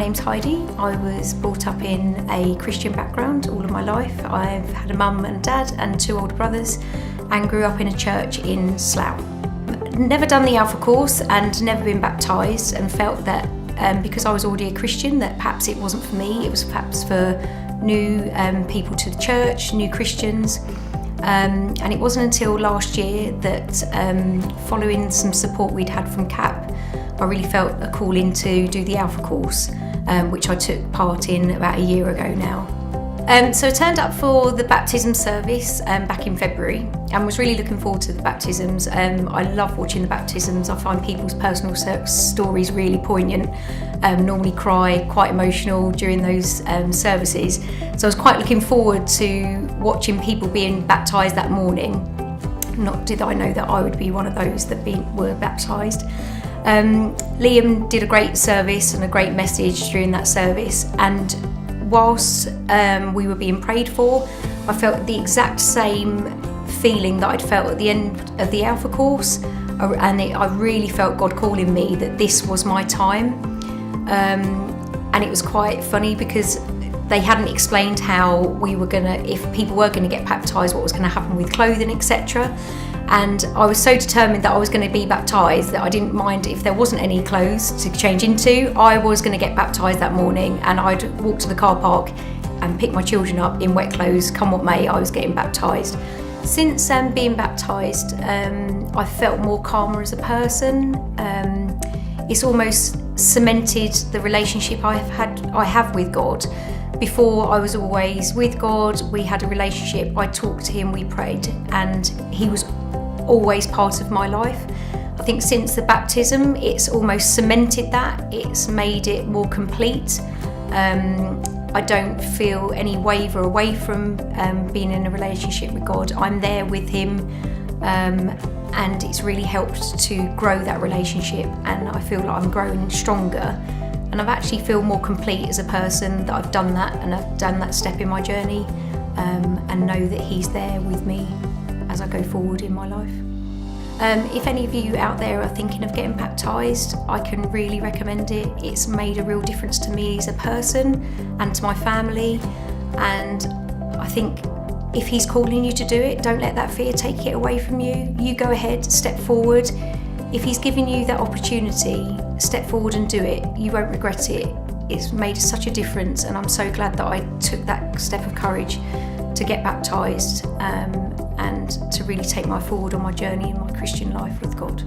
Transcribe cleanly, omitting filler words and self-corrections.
name's Heidi. I was brought up in a Christian background all of my life. I've had a mum and dad and 2 older brothers and grew up in a church in Slough. Never done the Alpha course and never been baptised, and felt that because I was already a Christian that perhaps it wasn't for me, it was perhaps for new people to the church, new Christians. And it wasn't until last year that following some support we'd had from CAP, I really felt a calling to do the Alpha course, which I took part in about a year ago now. So I turned up for the baptism service back in February and was really looking forward to the baptisms. I love watching the baptisms. I find people's personal stories really poignant. Normally cry, quite emotional during those services. So I was quite looking forward to watching people being baptised that morning. Not did I know that I would be one of those that were baptised. Liam did a great service and a great message during that service, and whilst we were being prayed for, I felt the exact same feeling that I'd felt at the end of the Alpha course, and I really felt God calling me that this was my time. And it was quite funny because they hadn't explained how we were if people were gonna get baptised, what was gonna happen with clothing, etc. And I was so determined that I was going to be baptised that I didn't mind if there wasn't any clothes to change into. I was going to get baptised that morning, and I'd walk to the car park and pick my children up in wet clothes, come what may. I was getting baptised. Since being baptised, I felt more calmer as a person. It's almost cemented the relationship I have with God. Before, I was always with God. We had a relationship. I talked to Him, we prayed, and He was always part of my life. I think since the baptism, it's almost cemented that. It's made it more complete. I don't feel any waver away from being in a relationship with God. I'm there with Him, and it's really helped to grow that relationship, and I feel like I'm growing stronger, and I've actually feel more complete as a person that I've done that, and I've done that step in my journey, and know that He's there with me as I go forward in my life. If any of you out there are thinking of getting baptised, I can really recommend it. It's made a real difference to me as a person and to my family, and I think if He's calling you to do it, don't let that fear take it away from you. You go ahead, step forward. If He's giving you that opportunity, step forward and do it. You won't regret it. It's made such a difference, and I'm so glad that I took that step of courage to get baptised and to really take my forward on my journey in my Christian life with God.